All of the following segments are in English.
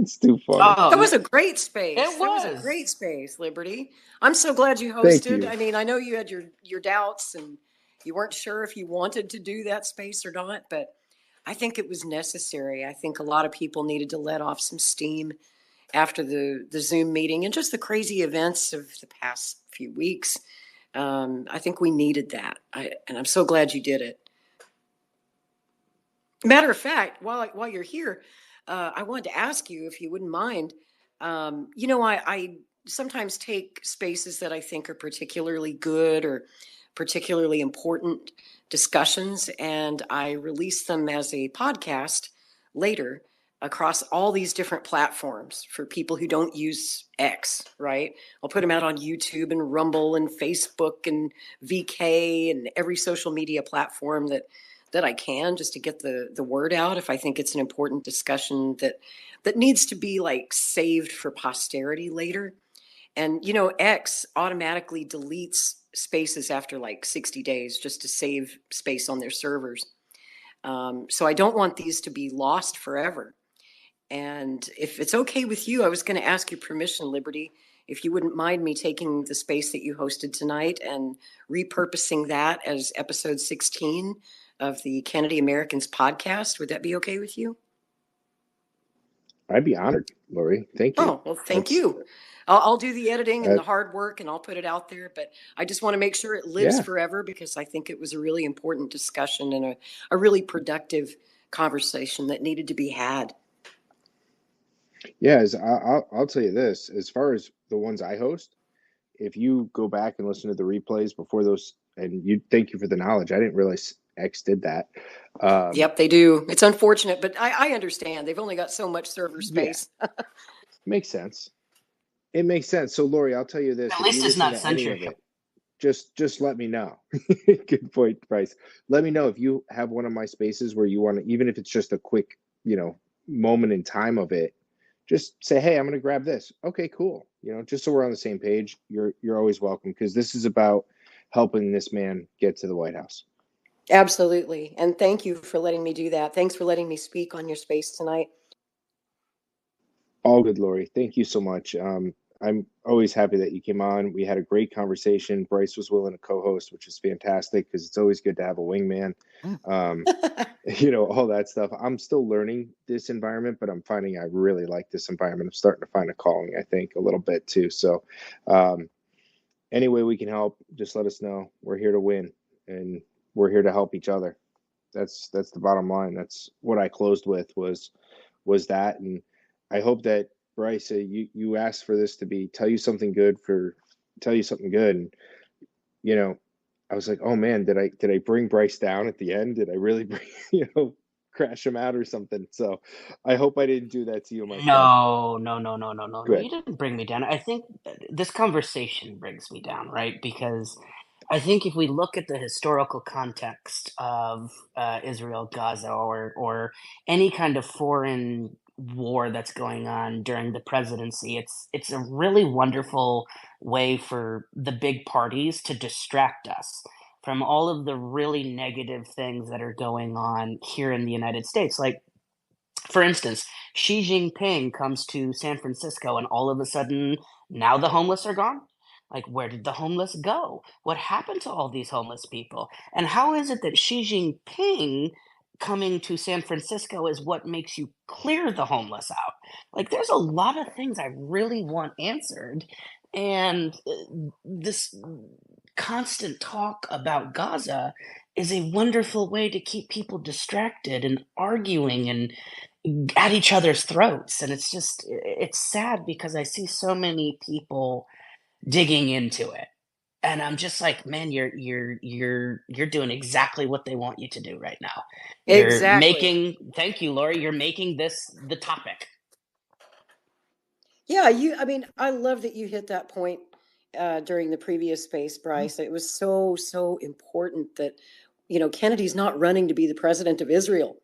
It's too funny. That was man, a great space. it That was a was. great space, Liberty. I'm so glad you Thank hosted. you. I mean, I know you had your doubts and you weren't sure if you wanted to do that space or not, but I think it was necessary. I think a lot of people needed to let off some steam after the Zoom meeting and just the crazy events of the past few weeks. I think we needed that, and I'm so glad you did it. Matter of fact, while you're here, I wanted to ask you if you wouldn't mind. I sometimes take spaces that I think are particularly good or particularly important discussions, and I release them as a podcast later across all these different platforms for people who don't use X, right? I'll put them out on YouTube and Rumble and Facebook and VK and every social media platform that I can, just to get the word out if I think it's an important discussion that needs to be like saved for posterity later. And X automatically deletes spaces after like 60 days just to save space on their servers. So I don't want these to be lost forever. And if it's okay with you, I was going to ask your permission, Liberty, if you wouldn't mind me taking the space that you hosted tonight and repurposing that as episode 16 of the Kennedy Americans podcast. Would that be okay with you? I'd be honored, Lori. Thank you. Oh, well, thank you. I'll do the editing and the hard work and I'll put it out there, but I just want to make sure it lives forever because I think it was a really important discussion and a really productive conversation that needed to be had. Yeah, I'll tell you this, as far as the ones I host, if you go back and listen to the replays before those, and thank you for the knowledge. I didn't realize X did that. Yep, they do. It's unfortunate, but I understand. They've only got so much server space. Yeah. Makes sense. It makes sense. So, Lori, I'll tell you this. At If least you it's listen not to any of censorship. it, just let me know. Good point, Bryce. Let me know if you have one of my spaces where you want to, even if it's just a quick, moment in time of it, just say, hey, I'm going to grab this. Okay, cool. Just so we're on the same page, you're always welcome because this is about helping this man get to the White House. Absolutely. And thank you for letting me do that. Thanks for letting me speak on your space tonight. All good, Lori. Thank you so much. I'm always happy that you came on. We had a great conversation. Bryce was willing to co-host, which is fantastic because it's always good to have a wingman. All that stuff. I'm still learning this environment, but I'm finding I really like this environment. I'm starting to find a calling, I think, a little bit too. So any way we can help, just let us know. We're here to win and we're here to help each other. That's the bottom line. That's what I closed with was that. And I hope that Bryce, you asked for this to be tell you something good. And I was like, oh man, did I bring Bryce down at the end? Did I really bring crash him out or something? So I hope I didn't do that to you, my friend. No. Good. You didn't bring me down. I think this conversation brings me down, right? Because I think if we look at the historical context of Israel, Gaza, or any kind of foreign war that's going on during the presidency, it's a really wonderful way for the big parties to distract us from all of the really negative things that are going on here in the United States. Like, for instance, Xi Jinping comes to San Francisco and all of a sudden now the homeless are gone. Like, where did the homeless go? What happened to all these homeless people? And how is it that Xi Jinping coming to San Francisco is what makes you clear the homeless out? Like, there's a lot of things I really want answered. And this constant talk about Gaza is a wonderful way to keep people distracted and arguing and at each other's throats. And it's sad because I see so many people digging into it. And I'm just like, man, you're doing exactly what they want you to do right now. Exactly. Thank you, Lori, you're making this the topic. Yeah, I love that you hit that point during the previous space, Bryce. It was so important that, Kennedy's not running to be the president of Israel,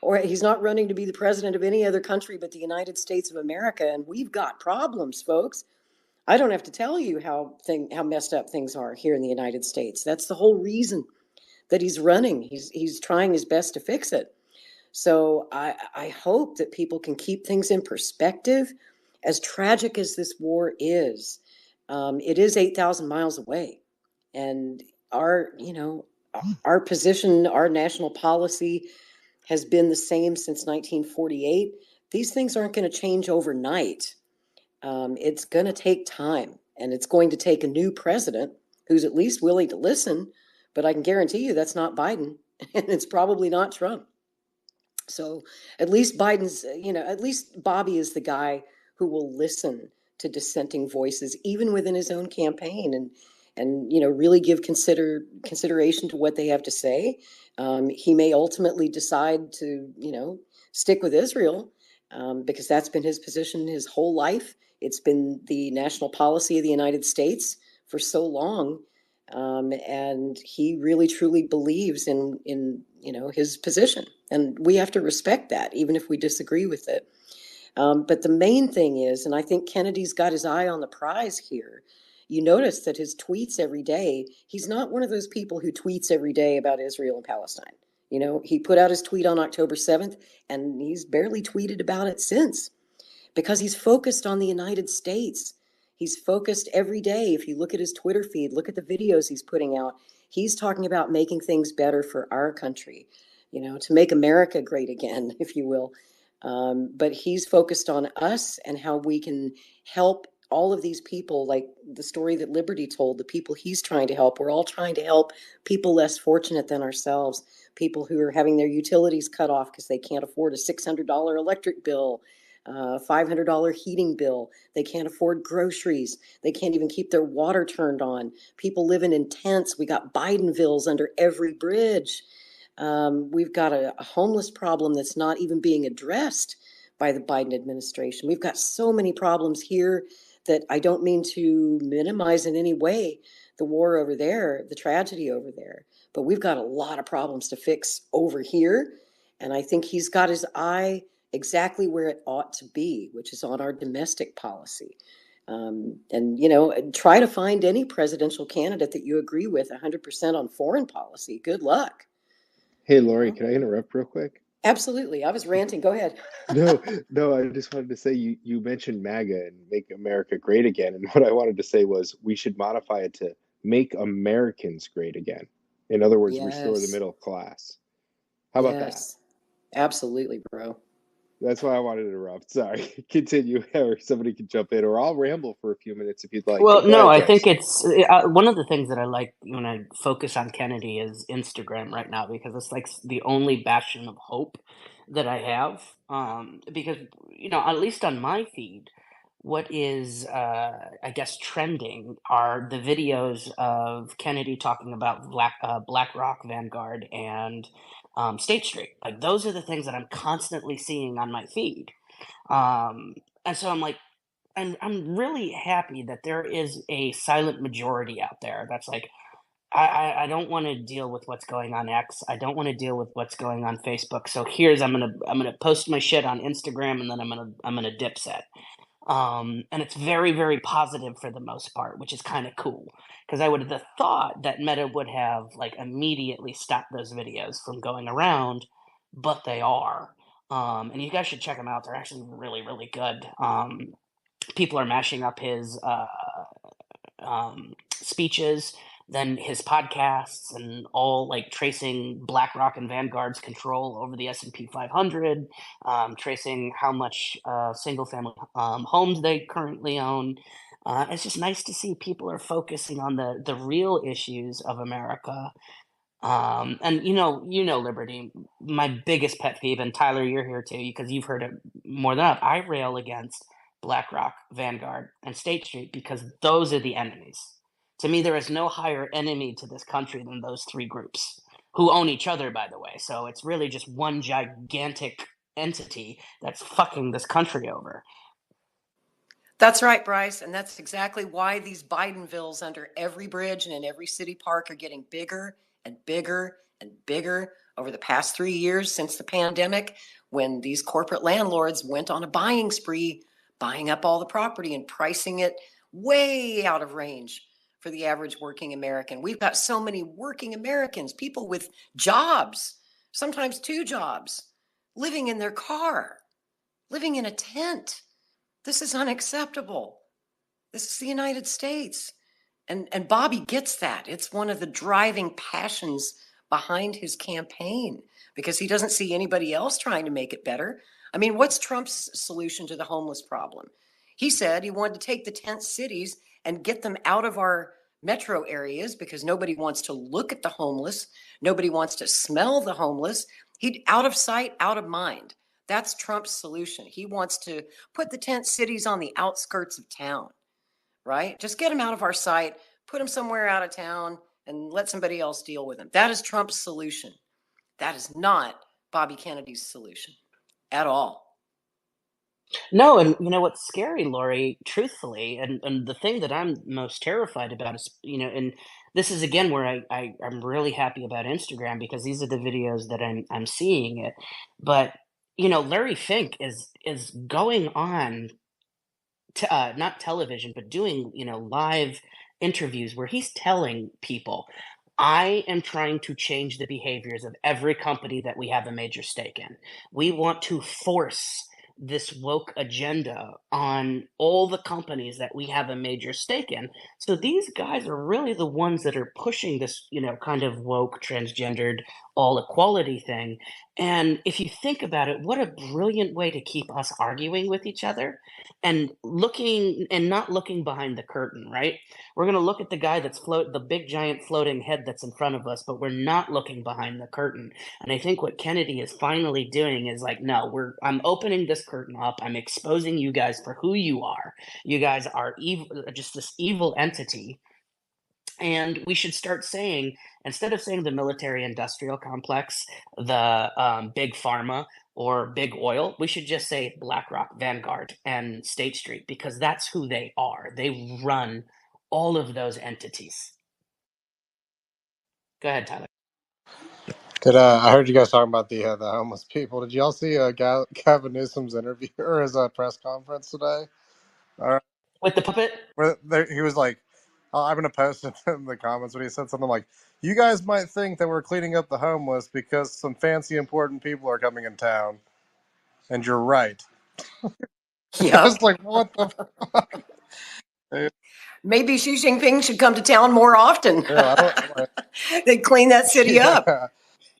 or he's not running to be the president of any other country but the United States of America. And we've got problems, folks. I don't have to tell you how messed up things are here in the United States. That's the whole reason that he's running. He's trying his best to fix it. So I hope that people can keep things in perspective. As tragic as this war is, it is 8,000 miles away. And our position, our national policy has been the same since 1948. These things aren't going to change overnight. It's going to take time, and it's going to take a new president who's at least willing to listen. But I can guarantee you that's not Biden, and it's probably not Trump. So at least at least Bobby is the guy who will listen to dissenting voices, even within his own campaign, and really give consideration to what they have to say. He may ultimately decide to stick with Israel, because that's been his position his whole life. It's been the national policy of the United States for so long. And he really truly believes in his position, and we have to respect that, even if we disagree with it. But the main thing is, and I think Kennedy's got his eye on the prize here. You notice that his tweets every day, he's not one of those people who tweets every day about Israel and Palestine. He put out his tweet on October 7th, and he's barely tweeted about it since, because he's focused on the United States. He's focused every day. If you look at his Twitter feed, look at the videos he's putting out, he's talking about making things better for our country, to make America great again, if you will. But he's focused on us and how we can help all of these people, like the story that Liberty told, the people he's trying to help. We're all trying to help people less fortunate than ourselves, people who are having their utilities cut off because they can't afford a $600 electric bill, $500 heating bill. They can't afford groceries. They can't even keep their water turned on. People living in tents. We got Bidenvilles under every bridge. We've got a homeless problem that's not even being addressed by the Biden administration. We've got so many problems here that I don't mean to minimize in any way the war over there, the tragedy over there, but we've got a lot of problems to fix over here. And I think he's got his eye exactly where it ought to be, which is on our domestic policy. And try to find any presidential candidate that you agree with 100% on foreign policy. Good luck. Hey, Lori, can I interrupt real quick? Absolutely. I was ranting. Go ahead. No, no, I just wanted to say you mentioned MAGA and make America great again. And what I wanted to say was we should modify it to make Americans great again. In other words, restore the Yes. middle class. How about that? Yes. Absolutely, bro. That's why I wanted to interrupt. Sorry. Continue, or somebody can jump in, or I'll ramble for a few minutes if you'd like. Well, But go no, ahead, I think Bryce. it's one of the things that I like when I focus on Kennedy is Instagram right now, because it's like the only bastion of hope that I have. Because, at least on my feed, what is, I guess, trending are the videos of Kennedy talking about BlackRock, Vanguard, and State Street. Like, those are the things that I'm constantly seeing on my feed. And so I'm like, I'm really happy that there is a silent majority out there that's like, I don't want to deal with what's going on X. I don't want to deal with what's going on Facebook. So I'm gonna post my shit on Instagram, and then I'm gonna dip set. And it's very, very positive for the most part, which is kind of cool, because I would have thought that Meta would have like immediately stopped those videos from going around, but they are. And you guys should check them out. They're actually really, really good. People are mashing up his speeches, then his podcasts, and all like tracing BlackRock and Vanguard's control over the S&P 500, tracing how much single-family homes they currently own. It's just nice to see people are focusing on the real issues of America. And Liberty, my biggest pet peeve, and Tyler, you're here too, because you've heard it more than I rail against BlackRock, Vanguard, and State Street, because those are the enemies. To me, there is no higher enemy to this country than those three groups, who own each other, by the way. So it's really just one gigantic entity that's fucking this country over. That's right, Bryce. And that's exactly why these Bidenvilles under every bridge and in every city park are getting bigger and bigger and bigger over the past 3 years since the pandemic, when these corporate landlords went on a buying spree, buying up all the property and pricing it way out of range for the average working American. We've got so many working Americans, people with jobs, sometimes two jobs, living in their car, living in a tent. This is unacceptable. This is the United States. And Bobby gets that. It's one of the driving passions behind his campaign because he doesn't see anybody else trying to make it better. I mean, what's Trump's solution to the homeless problem? He said he wanted to take the tent cities and get them out of our metro areas because nobody wants to look at the homeless. Nobody wants to smell the homeless. He out of sight, out of mind. That's Trump's solution. He wants to put the tent cities on the outskirts of town, right? Just get them out of our sight, put them somewhere out of town, and let somebody else deal with them. That is Trump's solution. That is not Bobby Kennedy's solution at all. No, and you know what's scary, Lori, truthfully, and the thing that I'm most terrified about is, and this is again where I'm really happy about Instagram because these are the videos that I'm seeing it. But, Larry Fink is going on not television, but doing, live interviews where he's telling people, I am trying to change the behaviors of every company that we have a major stake in. We want to force this woke agenda on all the companies that we have a major stake in. So these guys are really the ones that are pushing this, kind of woke, transgendered, all equality thing. And if you think about it, what a brilliant way to keep us arguing with each other and looking and not looking behind the curtain, right? We're going to look at the guy the big giant floating head that's in front of us, but we're not looking behind the curtain. And I think what Kennedy is finally doing is like, no, I'm opening this curtain up. I'm exposing you guys for who you are. You guys are evil, just this evil entity. And we should start saying, instead of saying the military industrial complex, the big pharma, or big oil, we should just say BlackRock, Vanguard, and State Street, because that's who they are. They run all of those entities. Go ahead, Tyler. I heard you guys talking about the homeless people. Did y'all see Gavin Newsom's interview or his press conference today? With the puppet? Where he was like, I'm going to post it in the comments, but he said something like, you guys might think that we're cleaning up the homeless because some fancy important people are coming in town. And you're right. I was Yep. like, what the fuck? Maybe Xi Jinping should come to town more often. Yeah, I don't. They'd clean that city up.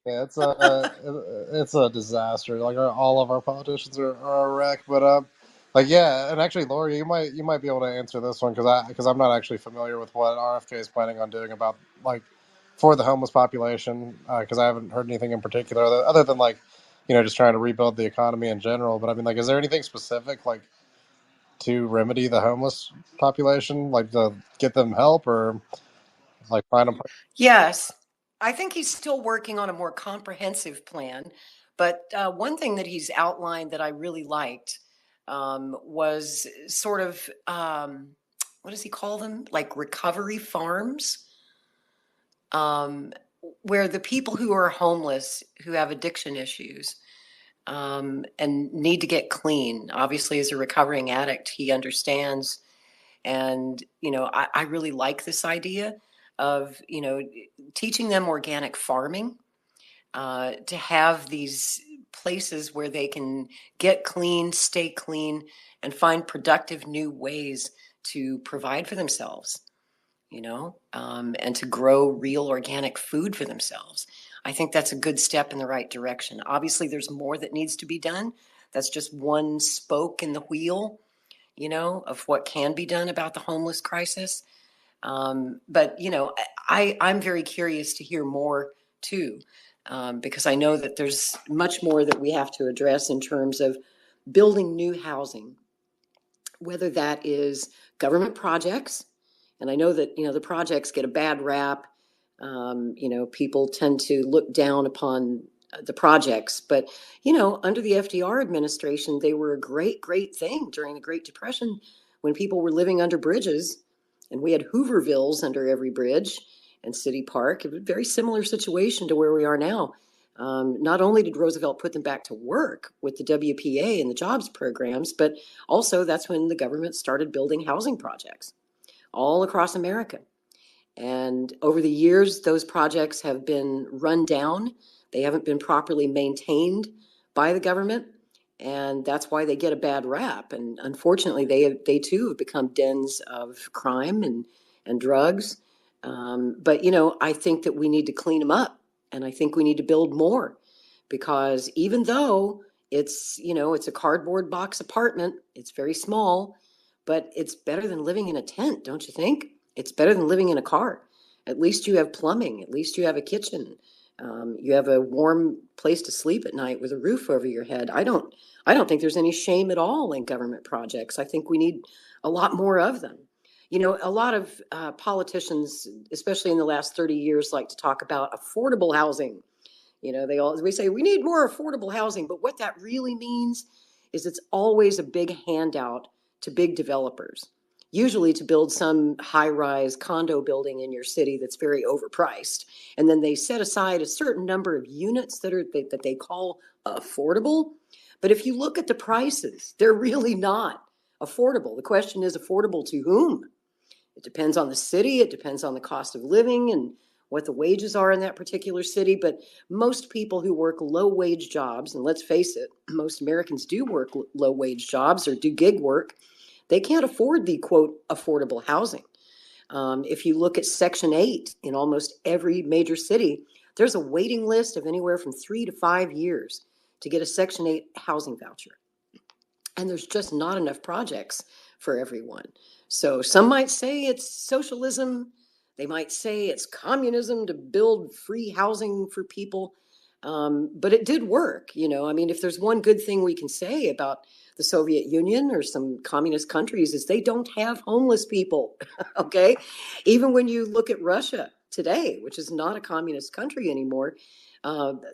Yeah, it's a disaster. Like all of our politicians are a wreck. But like yeah, and actually, Lori, you might be able to answer this one because I'm not actually familiar with what RFK is planning on doing about like for the homeless population because I haven't heard anything in particular other than like just trying to rebuild the economy in general. But I mean, like, is there anything specific like to remedy the homeless population, like to get them help or like find them? Yes, I think he's still working on a more comprehensive plan. But one thing that he's outlined that I really liked was sort of, what does he call them? Like recovery farms, um, where the people who are homeless, who have addiction issues, and need to get clean. Obviously, as a recovering addict, he understands. And, I really like this idea of, teaching them organic farming, to have these places where they can get clean, stay clean, and find productive new ways to provide for themselves, and to grow real organic food for themselves. I think that's a good step in the right direction. Obviously, there's more that needs to be done. That's just one spoke in the wheel, of what can be done about the homeless crisis. But, I'm very curious to hear more too, because I know that there's much more that we have to address in terms of building new housing, whether that is government projects. And I know that, the projects get a bad rap. People tend to look down upon the projects, but, under the FDR administration, they were a great, great thing during the Great Depression when people were living under bridges and we had Hoovervilles under every bridge and City Park. A very similar situation to where we are now. Not only did Roosevelt put them back to work with the WPA and the jobs programs, but also that's when the government started building housing projects all across America. And over the years, those projects have been run down. They haven't been properly maintained by the government, and that's why they get a bad rap. And unfortunately, they too have become dens of crime and drugs. But I think that we need to clean them up, and I think we need to build more, because even though it's a cardboard box apartment, it's very small, but it's better than living in a tent, don't you think? It's better than living in a car. At least you have plumbing. At least you have a kitchen. You have a warm place to sleep at night with a roof over your head. I don't think there's any shame at all in government projects. I think we need a lot more of them. A lot of politicians, especially in the last 30 years, like to talk about affordable housing. We say we need more affordable housing, but what that really means is it's always a big handout to big developers, usually to build some high-rise condo building in your city that's very overpriced. And then they set aside a certain number of units that they call affordable. But if you look at the prices, they're really not affordable. The question is, affordable to whom? It depends on the city. It depends on the cost of living and what the wages are in that particular city. But most people who work low-wage jobs, and let's face it, most Americans do work low-wage jobs or do gig work, they can't afford the, quote, affordable housing. If you look at Section 8 in almost every major city, there's a waiting list of anywhere from 3 to 5 years to get a Section 8 housing voucher. And there's just not enough projects for everyone. So some might say it's socialism. They might say it's communism to build free housing for people. But it did work. If there's one good thing we can say about the Soviet Union or some communist countries, is they don't have homeless people. Okay. Even when you look at Russia today, which is not a communist country anymore,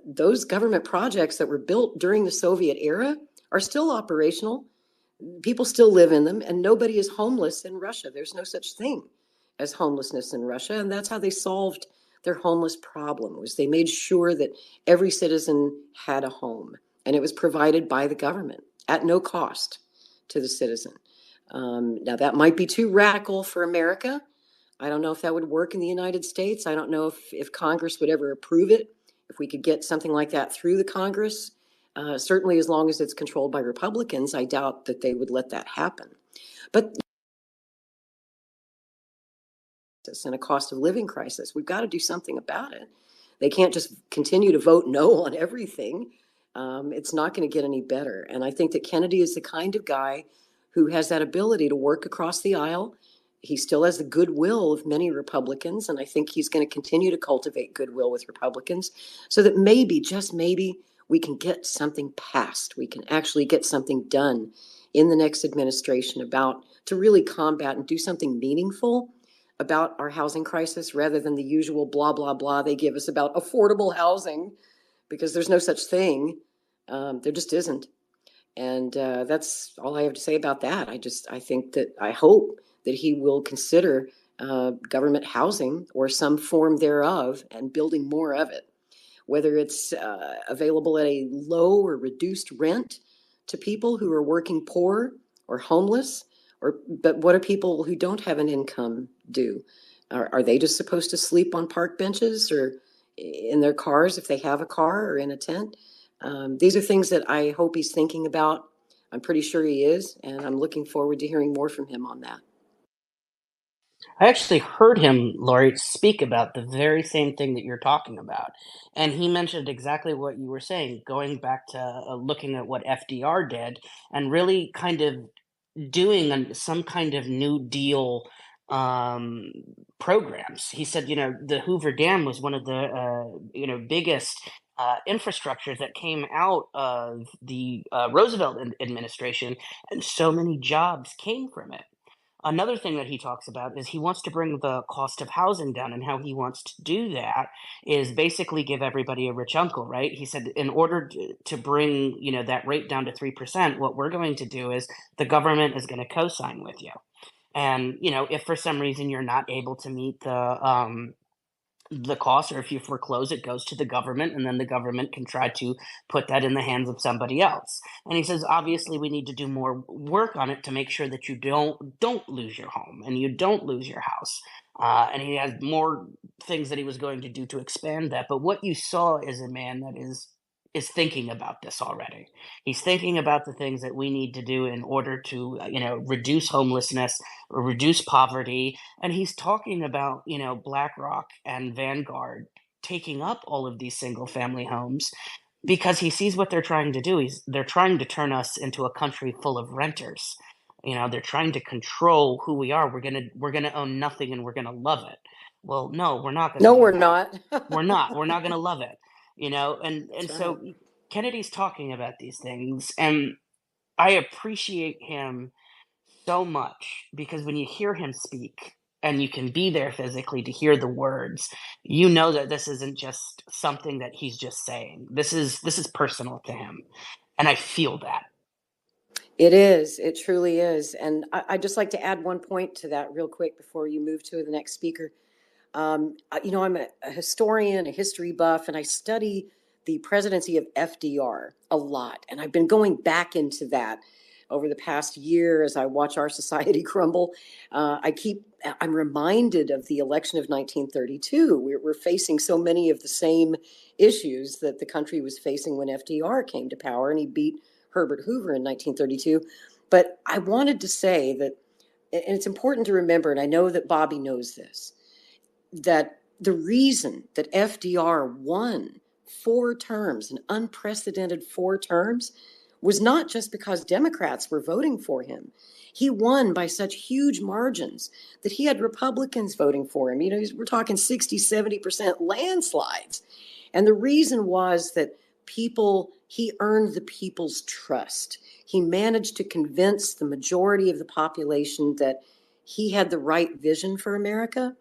those government projects that were built during the Soviet era are still operational. People still live in them, and nobody is homeless in Russia. There's no such thing as homelessness in Russia. And that's how they solved their homeless problem, was they made sure that every citizen had a home, and it was provided by the government at no cost to the citizen. Now, that might be too radical for America. I don't know if that would work in the United States. I don't know if Congress would ever approve it, if we could get something like that through the Congress. Certainly, as long as it's controlled by Republicans, I doubt that they would let that happen. But in a cost of living crisis, we've got to do something about it. They can't just continue to vote no on everything. It's not going to get any better. And I think that Kennedy is the kind of guy who has that ability to work across the aisle. He still has the goodwill of many Republicans, and I think he's going to continue to cultivate goodwill with Republicans so that maybe, just maybe, we can get something passed. We can actually get something done in the next administration to really combat and do something meaningful about our housing crisis, rather than the usual blah, blah, blah they give us about affordable housing, because there's no such thing. There just isn't. And that's all I have to say about that. I hope that he will consider government housing or some form thereof and building more of it, whether it's available at a low or reduced rent to people who are working poor or homeless. But what do people who don't have an income do? Are they just supposed to sleep on park benches or in their cars if they have a car, or in a tent? These are things that I hope he's thinking about. I'm pretty sure he is, and I'm looking forward to hearing more from him on that. I actually heard him, Laurie, speak about the very same thing that you're talking about. And he mentioned exactly what you were saying, going back to looking at what FDR did and really kind of doing some kind of New Deal um, programs. He said, the Hoover Dam was one of the, biggest infrastructures that came out of the Roosevelt administration, and so many jobs came from it. Another thing that he talks about is he wants to bring the cost of housing down, and how he wants to do that is basically give everybody a rich uncle, right? He said, in order to bring, that rate down to 3%, what we're going to do is the government is going to co-sign with you. And, if for some reason you're not able to meet the cost, or if you foreclose, it goes to the government, and then the government can try to put that in the hands of somebody else. And he says, obviously, we need to do more work on it to make sure that you don't lose your home and you don't lose your house. And he has more things that he was going to do to expand that. But what you saw is a man that is is thinking about this already. He's thinking about the things that we need to do in order to, reduce homelessness or reduce poverty. And he's talking about, BlackRock and Vanguard taking up all of these single family homes because he sees what they're trying to do. They're trying to turn us into a country full of renters. They're trying to control who we are. We're gonna own nothing and we're gonna love it. Well, no, we're not gonna No, do we're that. not. We're not going to love it, and That's right. so Kennedy's talking about these things, and I appreciate him so much because when you hear him speak and you can be there physically to hear the words, that this isn't just something that he's just saying. This is personal to him, and I feel that. It is. It truly is. And I'd just like to add one point to that real quick before you move to the next speaker. I'm a historian, a history buff, and I study the presidency of FDR a lot. And I've been going back into that over the past year as I watch our society crumble. I'm reminded of the election of 1932. We're facing so many of the same issues that the country was facing when FDR came to power, and he beat Herbert Hoover in 1932. But I wanted to say that, and it's important to remember, and I know that Bobby knows this, that the reason that FDR won 4 terms, an unprecedented 4 terms, was not just because Democrats were voting for him. He won by such huge margins that he had Republicans voting for him. We're talking 60, 70% landslides. And the reason was that he earned the people's trust. He managed to convince the majority of the population that he had the right vision for America.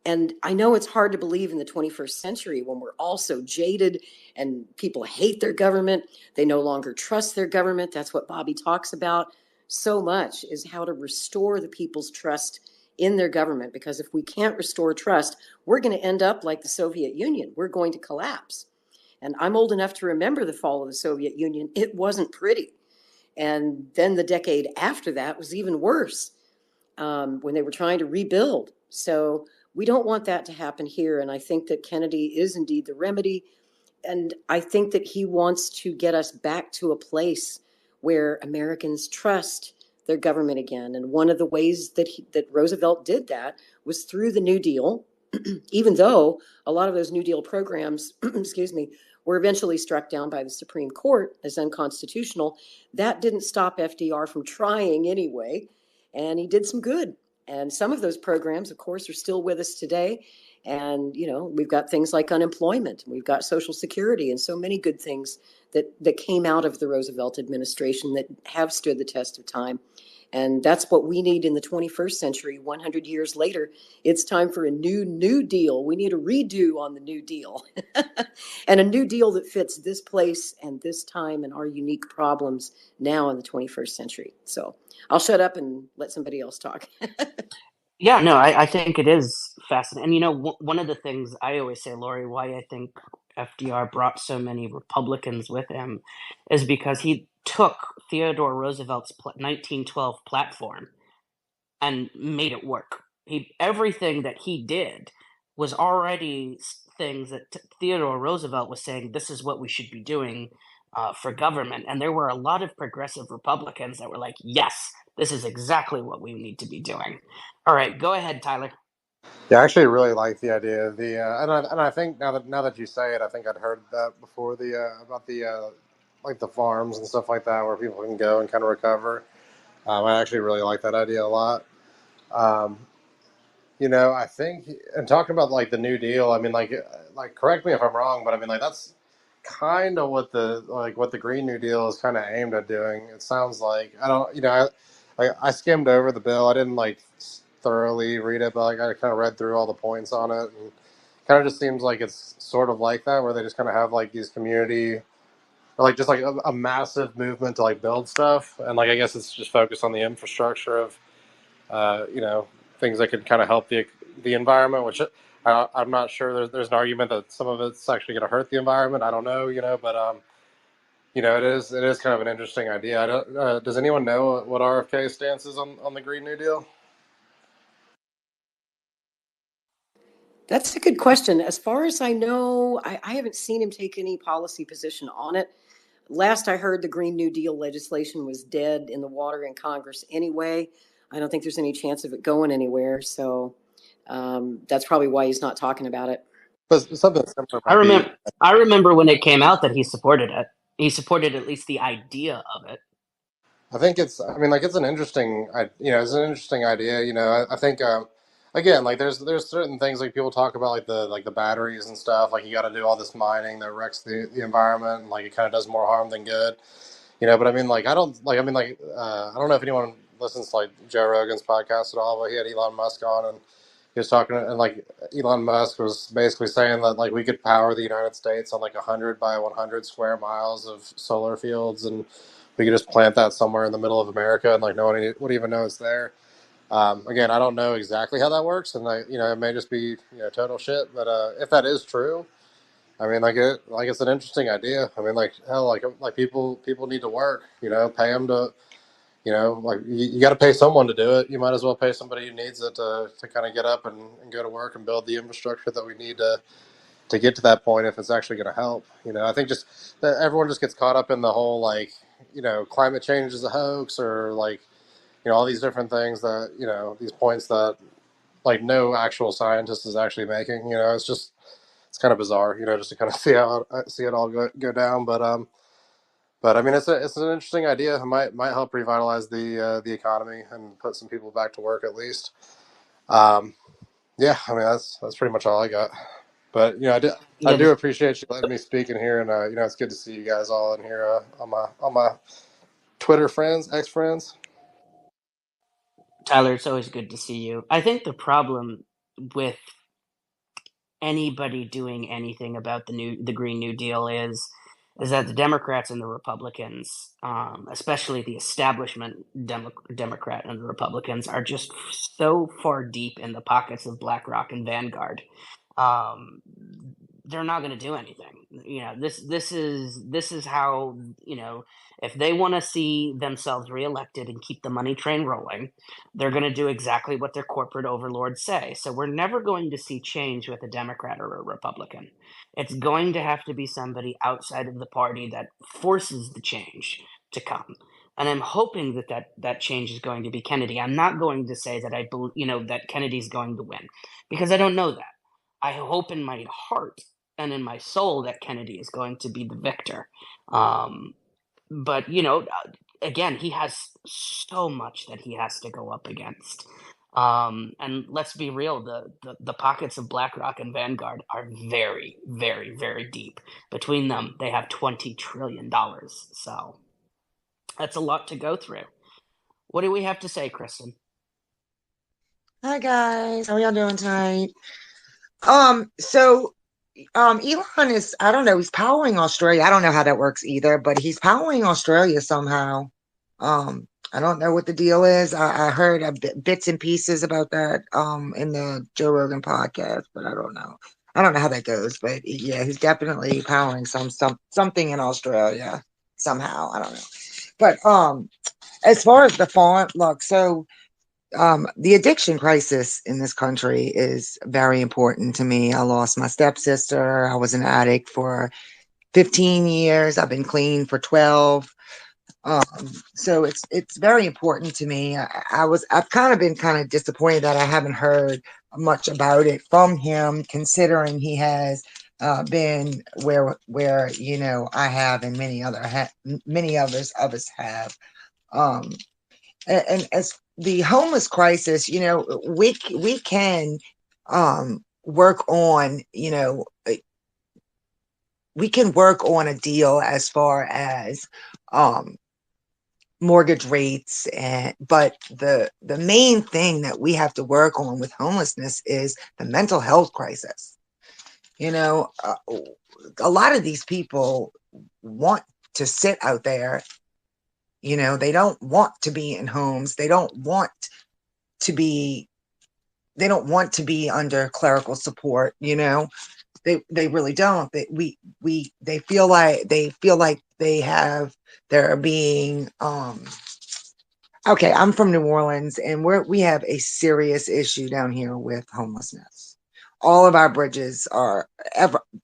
And I know it's hard to believe in the 21st century when we're all so jaded and people hate their government. They no longer trust their government. That's what Bobby talks about so much, is how to restore the people's trust in their government. Because if we can't restore trust, we're going to end up like the Soviet Union. We're going to collapse. And I'm old enough to remember the fall of the Soviet Union. It wasn't pretty. And then the decade after that was even worse, when they were trying to rebuild. So we don't want that to happen here. And I think that Kennedy is indeed the remedy. And I think that he wants to get us back to a place where Americans trust their government again. And one of the ways that Roosevelt did that was through the New Deal, even though a lot of those New Deal programs, excuse me, were eventually struck down by the Supreme Court as unconstitutional. That didn't stop FDR from trying anyway, and he did some good. And some of those programs, of course, are still with us today. And, we've got things like unemployment, we've got Social Security, and so many good things that came out of the Roosevelt administration that have stood the test of time. And that's what we need in the 21st century, 100 years later. It's time for a New Deal. We need a redo on the New Deal and a New Deal that fits this place and this time and our unique problems now in the 21st century. So I'll shut up and let somebody else talk. Yeah, no, I think it is fascinating. And one of the things I always say, Lori, why I think FDR brought so many Republicans with him is because he took Theodore Roosevelt's 1912 platform and made it work. Everything that he did was already things that Theodore Roosevelt was saying, this is what we should be doing for government. And there were a lot of progressive Republicans that were like, yes, this is exactly what we need to be doing. All right, go ahead, Tyler. Yeah, I actually really like the idea of the, and I think now that you say it, I think I'd heard that before, the about the like the farms and stuff like that where people can go and kind of recover. I actually really like that idea a lot. Um, I think, and talking about like the New Deal, I mean, like correct me if I'm wrong, but I mean, like that's kind of what the Green New Deal is kind of aimed at doing. It sounds like I don't, I skimmed over the bill. I didn't like thoroughly read it, but like I kind of read through all the points on it, and kind of just seems like it's sort of like that, where they just kind of have like these community, or like just like a massive movement to like build stuff, and like I guess it's just focused on the infrastructure of uh, you know, things that could kind of help the environment. Which I'm not sure. There's an argument that some of it's actually going to hurt the environment. I don't know, but it is kind of an interesting idea. I don't, does anyone know what RFK stance is on the Green New Deal? That's a good question. As far as I know, I haven't seen him take any policy position on it. Last I heard, the Green New Deal legislation was dead in the water in Congress anyway. I don't think there's any chance of it going anywhere. So that's probably why he's not talking about it. But something similar I might be. remember. I remember when it came out that he supported it. He supported at least the idea of it. I think it's. I mean, like it's an interesting. It's an interesting idea. I think. Again, like there's certain things like people talk about like the batteries and stuff. Like you got to do all this mining that wrecks the environment, and like it kind of does more harm than good. But I mean, like I don't like. I mean, like I don't know if anyone listens to like Joe Rogan's podcast at all, but he had Elon Musk on, and he was talking, and like Elon Musk was basically saying that like we could power the United States on like 100 by 100 square miles of solar fields, and we could just plant that somewhere in the middle of America, and like no one would even know it's there. Again, I don't know exactly how that works, and it may just be total shit. But if that is true, I mean, it's an interesting idea. I mean, like hell, like people need to work. Pay them to. Like you got to pay someone to do it. You might as well pay somebody who needs it to kind of get up and go to work and build the infrastructure that we need to get to that point if it's actually going to help. I think just that everyone just gets caught up in the whole like climate change is a hoax or like all these different things that these points that like no actual scientist is actually making. It's kind of bizarre. Just to kind of see it all go down, but I mean, it's an interesting idea. It might help revitalize the economy and put some people back to work at least. Um, yeah, I mean that's pretty much all I got. But I Yeah, do appreciate you letting me speak in here, and it's good to see you guys all in here on my Twitter friends, ex friends. Tyler, it's always good to see you. I think the problem with anybody doing anything about the Green New Deal is that the Democrats and the Republicans, especially the establishment Democrat and the Republicans, are just so far deep in the pockets of BlackRock and Vanguard. Um, they're not going to do anything. This is how if they want to see themselves reelected and keep the money train rolling, they're going to do exactly what their corporate overlords say. So we're never going to see change with a Democrat or a Republican. It's going to have to be somebody outside of the party that forces the change to come. And I'm hoping that change is going to be Kennedy. I'm not going to say that I believe, that Kennedy's going to win because I don't know that. I hope in my heart and in my soul that Kennedy is going to be the victor. But again, he has so much that he has to go up against. And let's be real, the pockets of BlackRock and Vanguard are very, very, very deep. Between them, they have $20 trillion. So that's a lot to go through. What do we have to say, Kristen? Hi guys, how are y'all doing tonight? So Elon is, I don't know, he's powering Australia. I don't know how that works either, but he's powering Australia somehow. I don't know what the deal is. I heard bits and pieces about that in the Joe Rogan podcast, but I don't know. I don't know how that goes, but yeah, he's definitely powering something in Australia somehow. I don't know. But as far as the font, look, so the addiction crisis in this country is very important to me. I lost my stepsister. I was an addict for 15 years. I've been clean for 12. Um, so it's very important to me. I've kind of been kind of disappointed that I haven't heard much about it from him, considering he has been where I have and many others have. Um, and as the homeless crisis, we can work on, we can work on a deal as far as um, mortgage rates, but the main thing that we have to work on with homelessness is the mental health crisis. A lot of these people want to sit out there. They don't want to be in homes. To be they don't want to be under clerical support. They really don't. They feel like they're being okay. I'm from New Orleans, and we have a serious issue down here with homelessness. All of our bridges are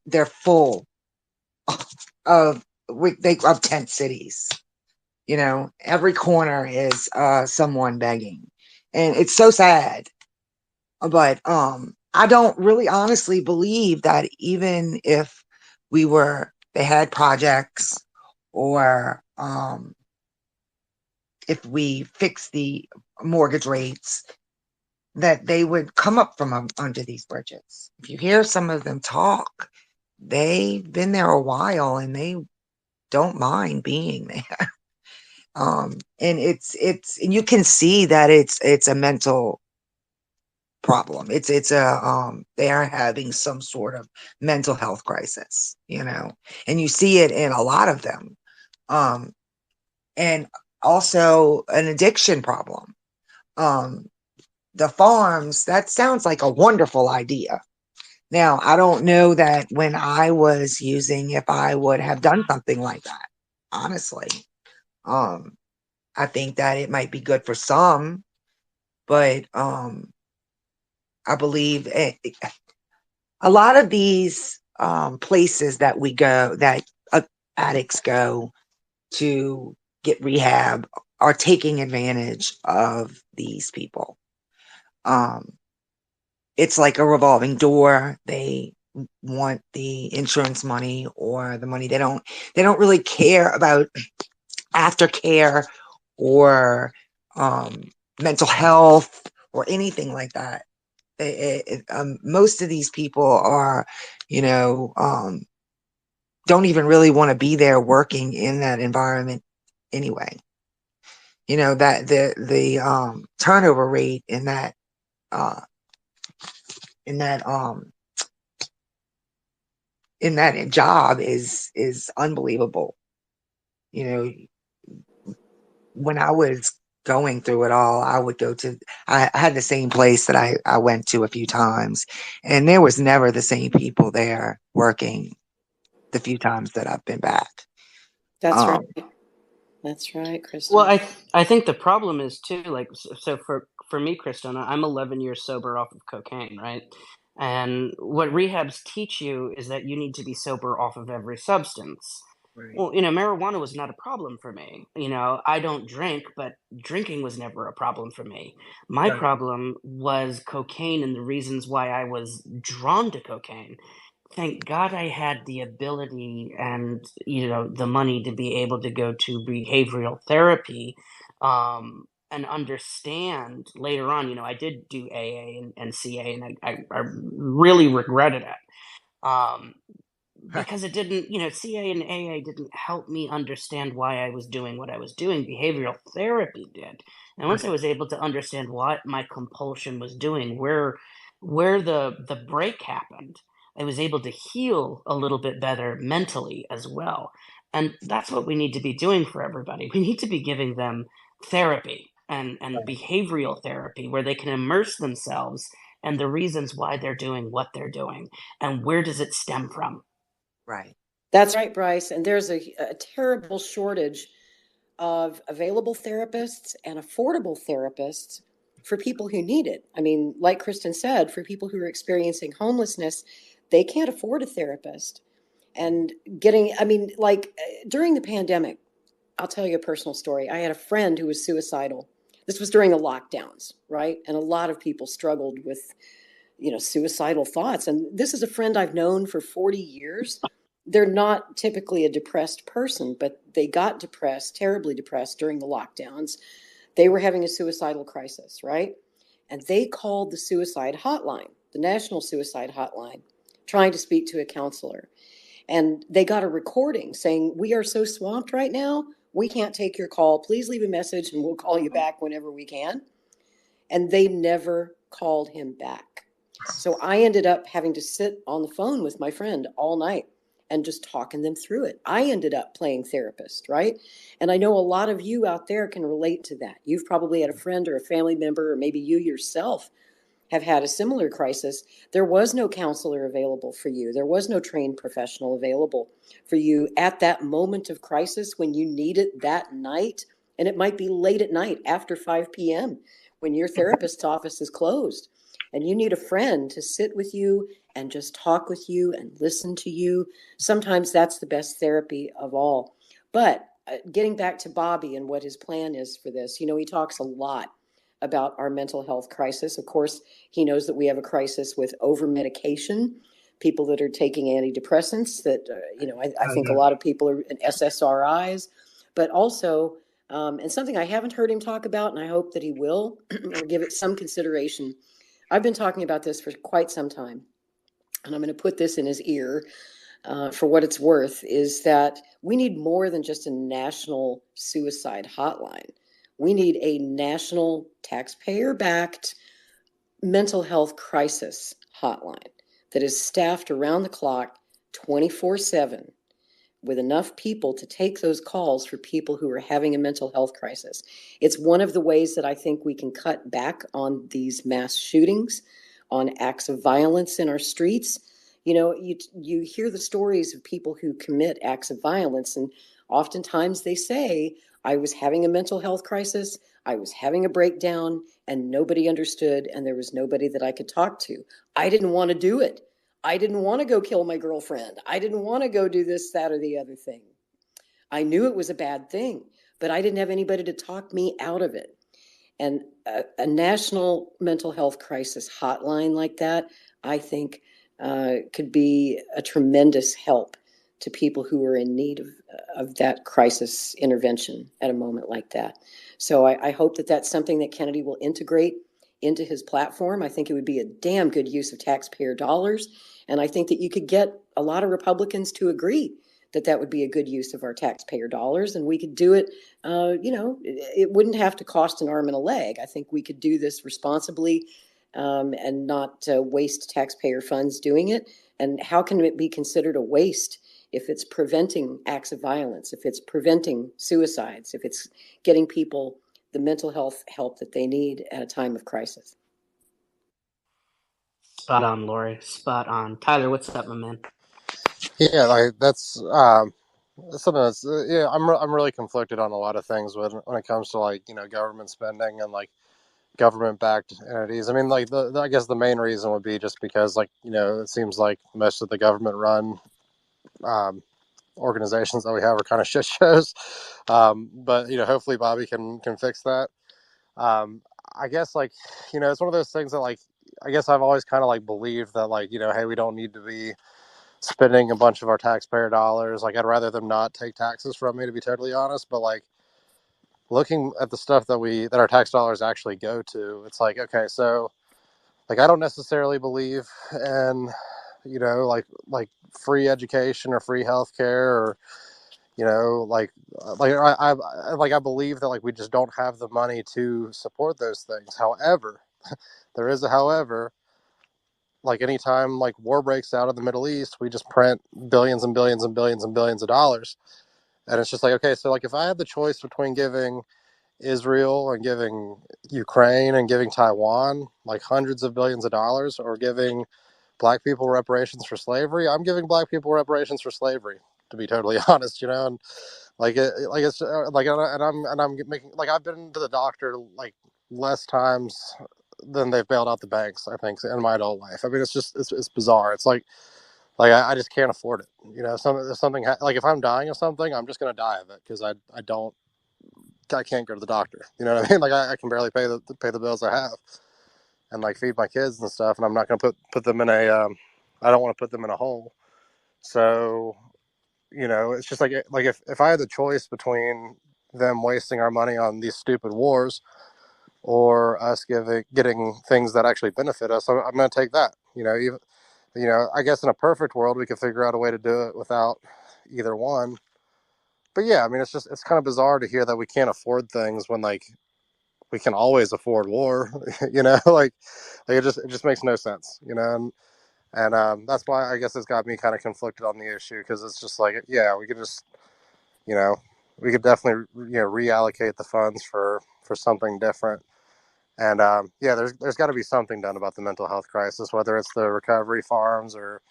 they're full of of tent cities. You know, every corner is someone begging, and it's so sad. But I don't really honestly believe that even if they had projects, or if we fix the mortgage rates, that they would come up from under these bridges. If you hear some of them talk, they've been there a while and they don't mind being there. And and you can see that it's a mental problem. It's a they are having some sort of mental health crisis, you know, and you see it in a lot of them. Um, and also an addiction problem. Um, the farms, that sounds like a wonderful idea. Now, I don't know that when I was using, if I would have done something like that, honestly. Um, I think that it might be good for some, but I believe a lot of these places that we go, that addicts go to get rehab, are taking advantage of these people. Um, it's like a revolving door. They want the insurance money or the money. They don't really care about aftercare or mental health or anything like that. Most of these people are, you know, don't even really want to be there working in that environment anyway. You know, that the turnover rate uh in that um in that job is unbelievable. You know, when I was going through it all, I had the same place that I went to a few times, and there was never the same people there working the few times that I've been back. That's right. Um, That's right, Well, Kristen. I think the problem is too, like, so for me, Kristen, I'm 11 years sober off of cocaine, right? And what rehabs teach you is that you need to be sober off of every substance. right, Well, you know, marijuana was not a problem for me. You know, I don't drink, but drinking was never a problem for me. My right, problem was cocaine and the reasons why I was drawn to cocaine. Thank God I had the ability and, you know, the money to be able to go to behavioral therapy, and understand later on. You know, I did do AA and CA, and I really regretted it. right, Because it didn't, you know, CA and AA didn't help me understand why I was doing what I was doing. Behavioral therapy did. And once I was able to understand what my compulsion was doing, where the break happened, I was able to heal a little bit better mentally as well. And that's what we need to be doing for everybody. We need to be giving them therapy and right, behavioral therapy where they can immerse themselves and the reasons why they're doing what they're doing and where does it stem from. right, That's right, Bryce. And there's a terrible shortage of available therapists and affordable therapists for people who need it. I mean, like Kristen said, for people who are experiencing homelessness, they can't afford a therapist. And I mean, like during the pandemic, I'll tell you a personal story. I had a friend who was suicidal. This was during the lockdowns, right? And a lot of people struggled with, suicidal thoughts. And this is a friend I've known for 40 years. They're not typically a depressed person, but they got depressed, terribly depressed during the lockdowns. They were having a suicidal crisis, right? And they called the suicide hotline, the national suicide hotline, trying to speak to a counselor. And they got a recording saying, "We are so swamped right now, we can't take your call. Please leave a message and we'll call you back whenever we can." And they never called him back. So I ended up having to sit on the phone with my friend all night and just talking them through it. I ended up playing therapist, right? And I know a lot of you out there can relate to that. You've probably had a friend or a family member, or maybe you yourself have had a similar crisis. There was no counselor available for you. There was no trained professional available for you at that moment of crisis when you need it that night. And it might be late at night after 5 p.m. when your therapist's office is closed. and you need a friend to sit with you and just talk with you and listen to you, sometimes that's the best therapy of all. But getting back to Bobby and what his plan is for this, he talks a lot about our mental health crisis. Of course, he knows that we have a crisis with over medication, people that are taking antidepressants, that, I think a lot of people are in SSRIs, but also, and something I haven't heard him talk about, and I hope that he will, or give it some consideration. I've been talking about this for quite some time, and I'm going to put this in his ear for what it's worth, is that we need more than just a national suicide hotline. We need a national taxpayer-backed mental health crisis hotline that is staffed around the clock 24/7 with enough people to take those calls for people who are having a mental health crisis. It's one of the ways that I think we can cut back on these mass shootings, on acts of violence in our streets. You hear the stories of people who commit acts of violence, and oftentimes they say, I was having a mental health crisis, I was having a breakdown, and nobody understood, and there was nobody that I could talk to. I didn't want to do it. I didn't want to go kill my girlfriend. I didn't want to go do this, that, or the other thing. I knew it was a bad thing, but I didn't have anybody to talk me out of it. And a national mental health crisis hotline like that, I think, could be a tremendous help to people who are in need of that crisis intervention at a moment like that. So I hope that that's something that Kennedy will integrate into his platform. I think it would be a damn good use of taxpayer dollars. And I think that you could get a lot of Republicans to agree that that would be a good use of our taxpayer dollars. And we could do it, it wouldn't have to cost an arm and a leg. I think we could do this responsibly and not waste taxpayer funds doing it. And how can it be considered a waste if it's preventing acts of violence, if it's preventing suicides, if it's getting people the mental health help that they need at a time of crisis? Spot on, Lori. Spot on. Tyler, what's up, my man? Yeah, like that's something that's yeah. I'm really conflicted on a lot of things when it comes to like government spending and like government backed entities. I mean, like I guess the main reason would be just because like it seems like most of the government run um, organizations that we have are kind of shit shows. But hopefully Bobby can fix that. I guess like it's one of those things that like I guess I've always kind of like believed that like hey, we don't need to be spending a bunch of our taxpayer dollars. Like I'd rather them not take taxes from me, to be totally honest. But like looking at the stuff that our tax dollars actually go to, it's like okay, so like I don't necessarily believe in like free education or free healthcare or I believe that like we just don't have the money to support those things. However, there is a however. Like anytime like war breaks out in the Middle East, we just print billions and billions and billions and billions of dollars, and it's just like okay, so like if I had the choice between giving Israel and giving Ukraine and giving Taiwan like hundreds of billions of dollars, or giving black people reparations for slavery, I'm giving black people reparations for slavery. To be totally honest, and it's like and I'm making like I've been to the doctor like less times than they've bailed out the banks, I think, in my adult life. I mean, it's bizarre. It's like I just can't afford it. Something like if I'm dying of something, I'm just gonna die of it because I can't go to the doctor. You know what I mean? Like I can barely pay the bills I have and like feed my kids and stuff, and I'm not gonna put them in a I don't want to put them in a hole. So it's just like if I had the choice between them wasting our money on these stupid wars or us getting things that actually benefit us, I'm going to take that. Even I guess in a perfect world we could figure out a way to do it without either one. But yeah, I mean it's kind of bizarre to hear that we can't afford things when like we can always afford war. It just makes no sense. And that's why I guess it's got me kind of conflicted on the issue, because it's just like yeah, we could just you know we could definitely reallocate the funds for something different. And yeah, there's got to be something done about the mental health crisis, whether it's the recovery farms or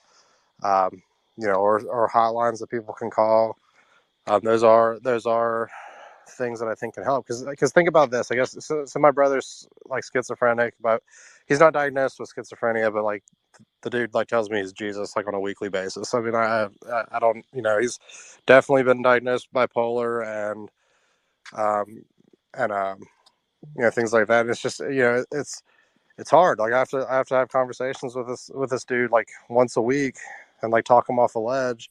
or hotlines that people can call. Those are things that I think can help. Because think about this, I guess. So my brother's like schizophrenic, but he's not diagnosed with schizophrenia, but like the dude like tells me he's Jesus like on a weekly basis. I mean, I don't, he's definitely been diagnosed bipolar um and things like that. And it's just it's hard. Like I have to have conversations with this dude like once a week and like talk him off a ledge,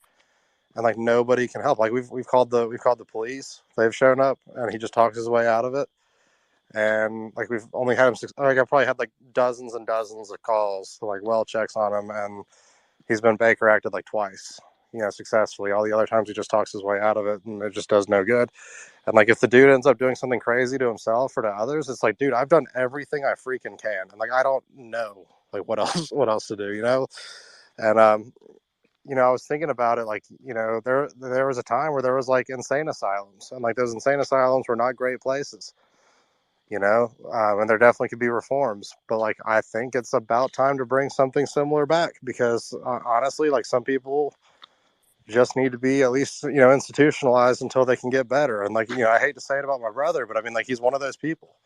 and like nobody can help. Like we've called the police. They've shown up, and he just talks his way out of it. And like we've only had him like I've probably had like dozens and dozens of calls to like well checks on him, and he's been Baker acted like twice, successfully. All the other times he just talks his way out of it, and it just does no good. And like if the dude ends up doing something crazy to himself or to others, it's like, dude, I've done everything I freaking can, and like I don't know like what else to do, And I was thinking about it, like, there was a time where there was like insane asylums, and like those insane asylums were not great places, and there definitely could be reforms. But like, I think it's about time to bring something similar back, because honestly, like some people just need to be at least, institutionalized until they can get better. And like, I hate to say it about my brother, but I mean, like, he's one of those people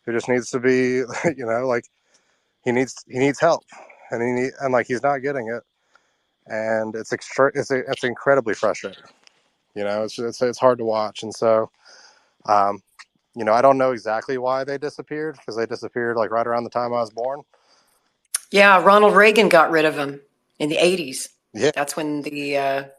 who just needs to be, like he needs help, and like he's not getting it. And it's incredibly frustrating. It's hard to watch. And so, I don't know exactly why they disappeared, because they disappeared like right around the time I was born. Yeah, Ronald Reagan got rid of them in the 80s. Yeah. That's when the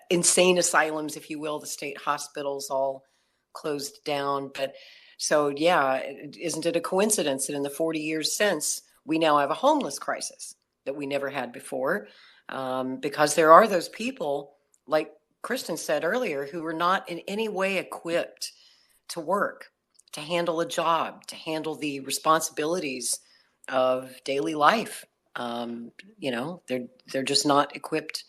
insane asylums, if you will, the state hospitals all closed down. But so, yeah, isn't it a coincidence that in the 40 years since, we now have a homeless crisis that we never had before? Because there are those people, like Kristen said earlier, who are not in any way equipped to work, to handle a job, to handle the responsibilities of daily life. They're just not equipped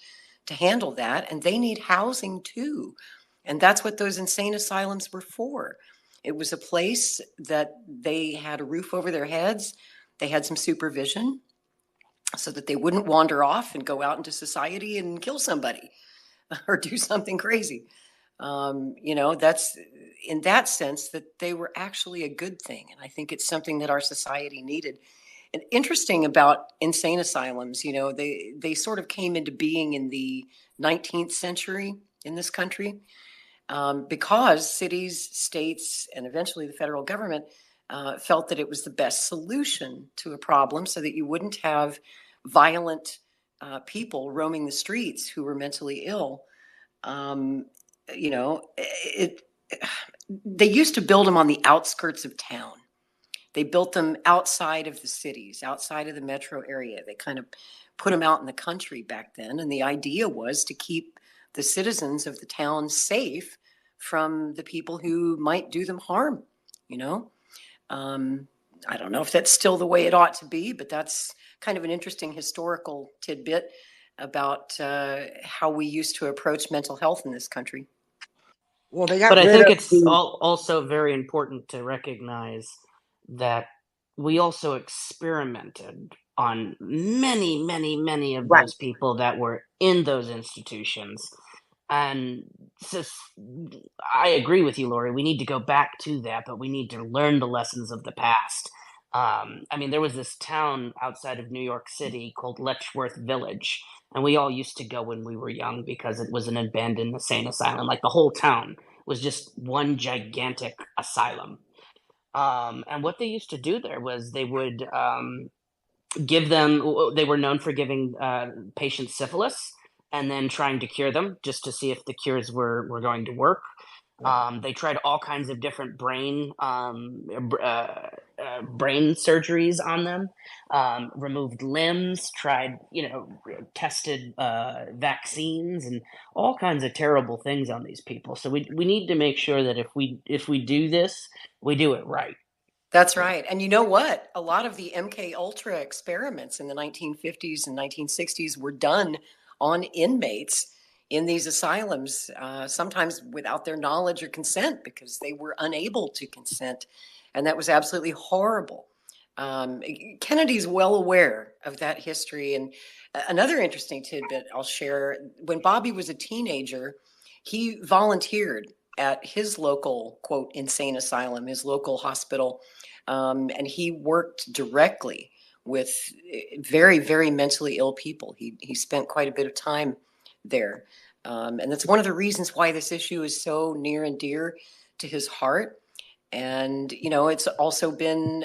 to handle that, and they need housing too. And that's what those insane asylums were for. It was a place that they had a roof over their heads, they had some supervision so that they wouldn't wander off and go out into society and kill somebody or do something crazy. That's in that sense that they were actually a good thing. And I think it's something that our society needed. And interesting about insane asylums, they sort of came into being in the 19th century in this country, because cities, states, and eventually the federal government felt that it was the best solution to a problem, so that you wouldn't have violent people roaming the streets who were mentally ill. They used to build them on the outskirts of town. They built them outside of the cities, outside of the metro area. They kind of put them out in the country back then. And the idea was to keep the citizens of the town safe from the people who might do them harm, you know? I don't know if that's still the way it ought to be, but that's kind of an interesting historical tidbit about how we used to approach mental health in this country. Well, they got But I rid think of it's the also very important to recognize that we also experimented on many, many, many of right. those people that were in those institutions. And so I agree with you, Lori. We need to go back to that, but we need to learn the lessons of the past. I mean, there was this town outside of New York City called Letchworth Village, and we all used to go when we were young because it was an abandoned insane asylum. Like the whole town was just one gigantic asylum. And what they used to do there was they would they were known for giving patients syphilis and then trying to cure them just to see if the cures were going to work. They tried all kinds of different brain surgeries on them, removed limbs, tried, tested vaccines and all kinds of terrible things on these people. So we need to make sure that if we do this, we do it right. That's right. And you know what? A lot of the MK Ultra experiments in the 1950s and 1960s were done on inmates in these asylums, sometimes without their knowledge or consent, because they were unable to consent. And that was absolutely horrible. Kennedy's well aware of that history. And another interesting tidbit I'll share: when Bobby was a teenager, he volunteered at his local, quote, insane asylum, his local hospital. And he worked directly with very, very mentally ill people. He spent quite a bit of time there. And that's one of the reasons why this issue is so near and dear to his heart. And, it's also been,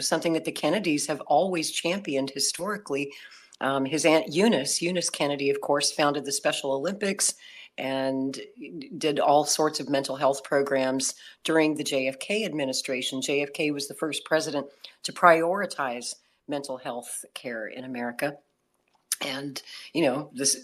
something that the Kennedys have always championed historically. His Aunt Eunice Kennedy, of course, founded the Special Olympics and did all sorts of mental health programs during the JFK administration. JFK was the first president to prioritize mental health care in America. And, the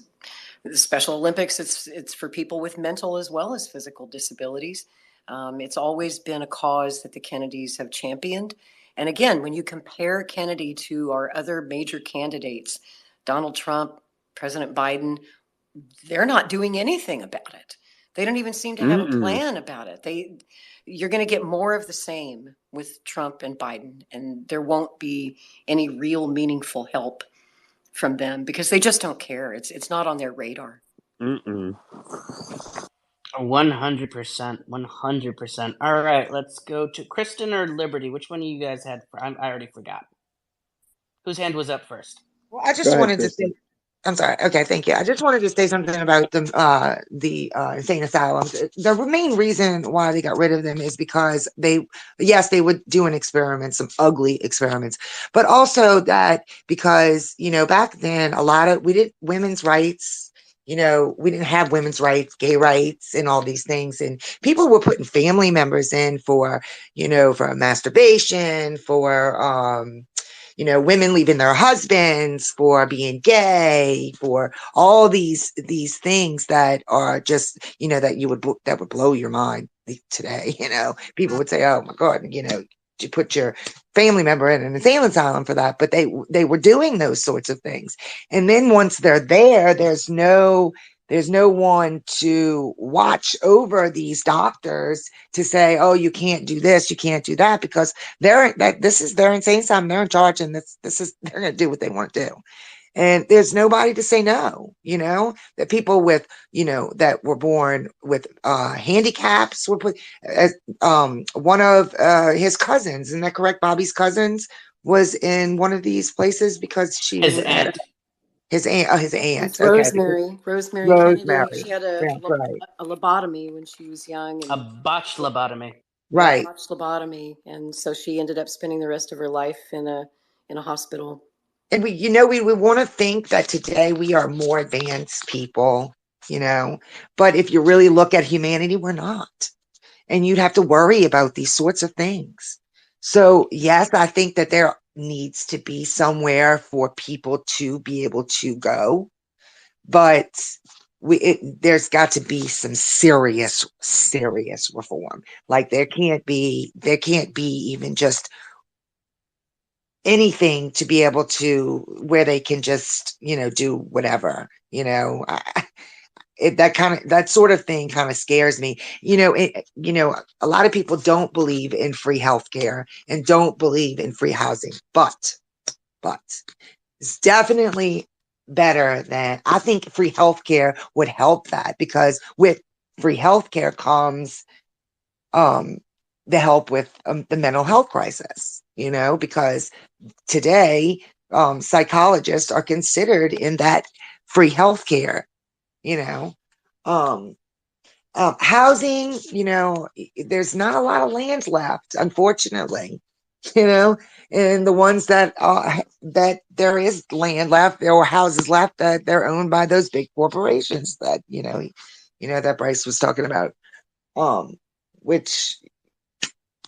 Special Olympics, it's for people with mental as well as physical disabilities. It's always been a cause that the Kennedys have championed. And again, when you compare Kennedy to our other major candidates, Donald Trump, President Biden, they're not doing anything about it. They don't even seem to have a plan about it. You're going to get more of the same with Trump and Biden, and there won't be any real meaningful help from them because they just don't care. It's not on their radar. 100%. 100%. All right, let's go to Kristen or Liberty. Which one of you guys had? I already forgot. Whose hand was up first? Well, I Go just ahead, wanted to say, Kristen. I'm sorry. Okay, thank you. I just wanted to say something about the insane asylums. The main reason why they got rid of them is because yes, they would do an experiment, some ugly experiments, but also that because back then we did women's rights. We didn't have women's rights, gay rights, and all these things, and people were putting family members in for masturbation, for women leaving their husbands, for being gay, for all these things that are just, that would blow your mind today. People would say, "Oh my God," you put your family member in an insane asylum for that, but they were doing those sorts of things. And then once they're there, there's no one to watch over these doctors to say, "Oh, you can't do this, you can't do that," because this is their insane asylum. They're in charge, and they're going to do what they want to do. And there's nobody to say no. That people with that were born with handicaps were put. One of his cousins, isn't that correct? Bobby's cousins was in one of these places because she His had aunt. his aunt. His It's aunt. Okay, Rosemary Kennedy. Rosemary. She had That's right. a lobotomy when she was young, A and botched lobotomy. yeah, Right. botched lobotomy, and so she ended up spending the rest of her life in a hospital. And we want to think that today we are more advanced people, but if you really look at humanity, we're not. And you'd have to worry about these sorts of things. So yes, I think that there needs to be somewhere for people to be able to go, but there's got to be some serious reform. Like there can't be even just anything to be able to where they can just do whatever. That sort of thing kind of scares me. A lot of people don't believe in free healthcare and don't believe in free housing, but it's definitely better than, I think free healthcare would help that, because with free healthcare comes the help with the mental health crisis, because today psychologists are considered in that free healthcare. Housing, there's not a lot of land left, unfortunately. And the ones that there is land left or houses left, that they're owned by those big corporations that that Bryce was talking about, which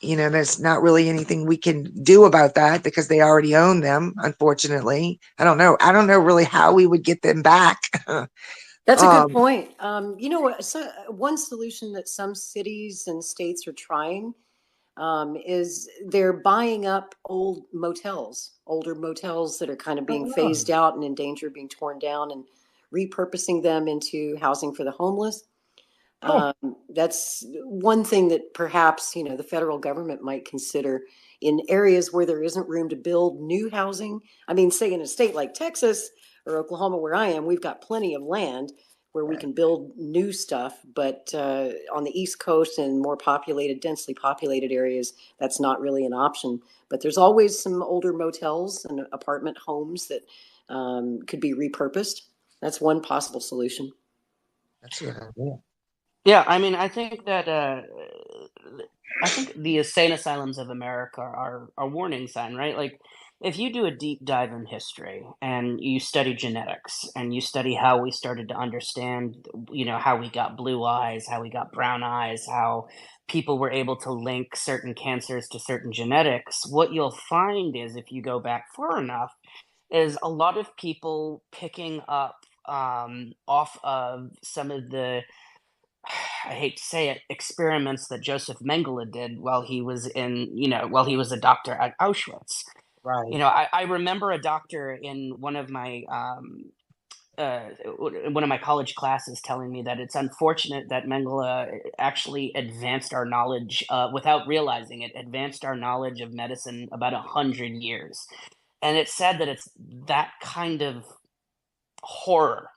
there's not really anything we can do about that because they already own them, unfortunately. I don't know really how we would get them back. That's a good point. One solution that some cities and states are trying is they're buying up older motels that are kind of being phased out and in danger of being torn down, and repurposing them into housing for the homeless. That's one thing that perhaps, the federal government might consider in areas where there isn't room to build new housing. I mean, say in a state like Texas or Oklahoma, where I am, we've got plenty of land, where we can build new stuff. But on the East Coast and more populated, densely populated areas, that's not really an option. But there's always some older motels and apartment homes that could be repurposed. That's one possible solution. That's a good idea. Yeah, I mean, I think that I think the insane asylums of America are a warning sign, right? Like, if you do a deep dive in history and you study genetics and you study how we started to understand, how we got blue eyes, how we got brown eyes, how people were able to link certain cancers to certain genetics, what you'll find is, if you go back far enough, is a lot of people picking up off of some of the, I hate to say it, experiments that Joseph Mengele did while he was while he was a doctor at Auschwitz. Right. I remember a doctor in one of my college classes telling me that it's unfortunate that Mengele actually advanced our knowledge, without realizing it, advanced our knowledge of medicine about 100 years. And it's sad that it's that kind of horror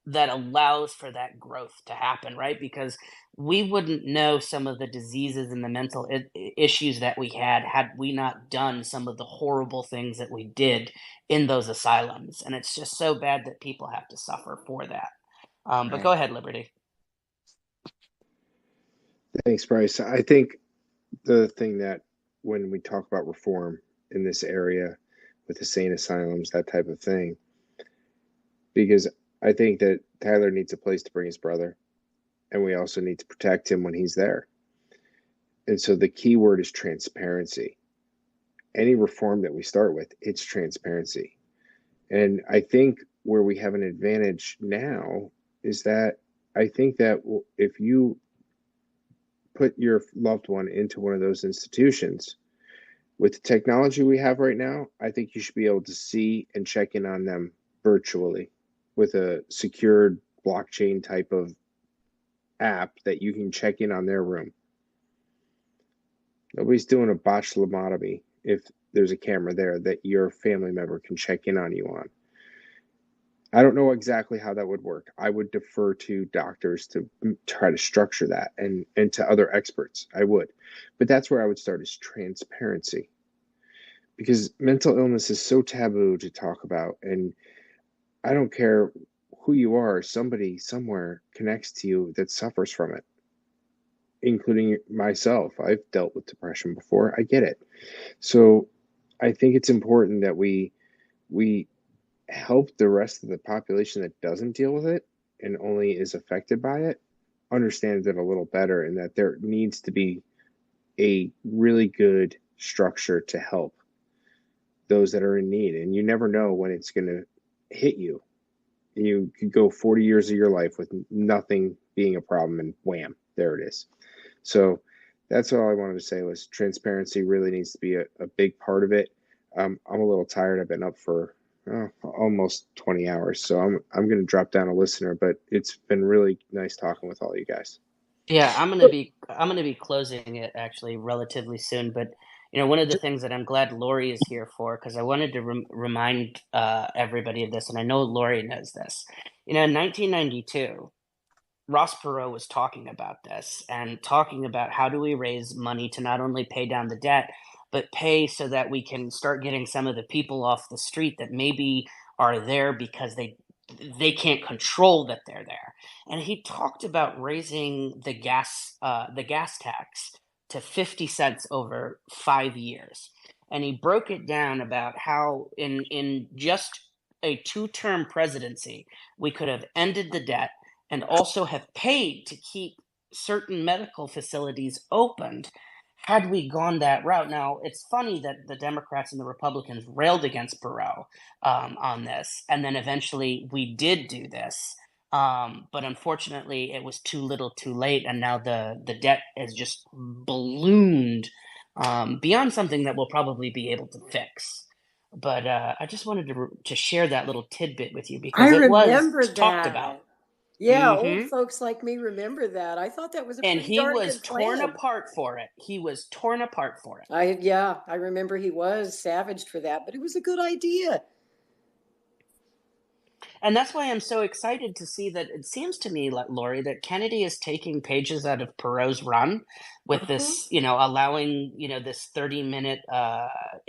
that allows for that growth to happen, right? Because we wouldn't know some of the diseases and the mental issues that we had we not done some of the horrible things that we did in those asylums. And it's just so bad that people have to suffer for that. But go ahead, Liberty. Thanks, Bryce. I think the thing that when we talk about reform in this area with insane asylums, that type of thing, because I think that Tyler needs a place to bring his brother, and we also need to protect him when he's there. And so the key word is transparency. Any reform that we start with, it's transparency. And I think where we have an advantage now is that I think that if you put your loved one into one of those institutions, with the technology we have right now, I think you should be able to see and check in on them virtually with a secured blockchain type of app that you can check in on their room. Nobody's doing a botched lobotomy if there's a camera there that your family member can check in on you on. I don't know exactly how that would work. I would defer to doctors to try to structure that, and to other experts. I would. But that's where I would start, is transparency. Because mental illness is so taboo to talk about, and I don't care who you are, somebody somewhere connects to you that suffers from it, including myself. I've dealt with depression before. I get it. So I think it's important that we help the rest of the population that doesn't deal with it and only is affected by it understand it a little better, and that there needs to be a really good structure to help those that are in need. And you never know when it's going to hit you. You could go 40 years of your life with nothing being a problem, and wham, there it is. So that's all I wanted to say, was transparency really needs to be a big part of it. I'm a little tired. I've been up for almost 20 hours, so I'm going to drop down a listener, but it's been really nice talking with all you guys. Yeah, I'm gonna be closing it actually relatively soon, but one of the things that I'm glad Lori is here for, because I wanted to remind everybody of this, and I know Lori knows this. In 1992, Ross Perot was talking about this and talking about how do we raise money to not only pay down the debt, but pay so that we can start getting some of the people off the street that maybe are there because they can't control that they're there. And he talked about raising the gas tax to 50 cents over 5 years. And he broke it down about how in just a 2-term presidency, we could have ended the debt and also have paid to keep certain medical facilities opened had we gone that route. Now, it's funny that the Democrats and the Republicans railed against Perot on this, and then eventually we did do this. But unfortunately, it was too little too late, and now the debt has just ballooned beyond something that we'll probably be able to fix. But I just wanted to share that little tidbit with you because I it was remember talked about. that. Yeah, old Mm-hmm. folks like me remember that. I thought that was a And pretty he darn was good torn plan. apart for it. He was torn apart for it. I remember he was savaged for that, but it was a good idea. And that's why I'm so excited to see that it seems to me, Lori, that Kennedy is taking pages out of Perot's run with Mhm. this, allowing, this 30-minute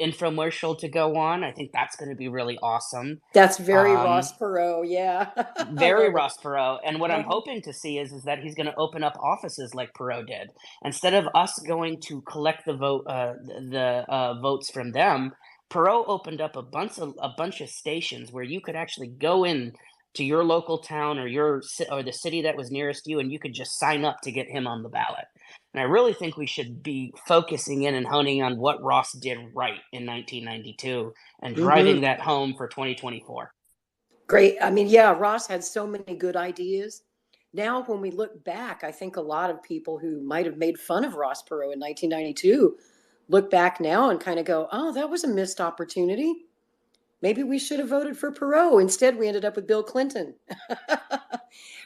infomercial to go on. I think that's going to be really awesome. That's very Um, Ross Perot. Yeah. I very love it. Ross Perot. And what I'm Uh-huh. hoping to see is that he's going to open up offices like Perot did. Instead of us going to collect the votes from them, Perot opened up a bunch of stations where you could actually go in to your local town or the city that was nearest you, and you could just sign up to get him on the ballot. And I really think we should be focusing in and honing on what Ross did right in 1992 and Hmm. driving that home for 2024. Great. I mean, yeah, Ross had so many good ideas. Now, when we look back, I think a lot of people who might have made fun of Ross Perot in 1992 look back now and kind of go, oh, that was a missed opportunity. Maybe we should have voted for Perot. Instead, we ended up with Bill Clinton,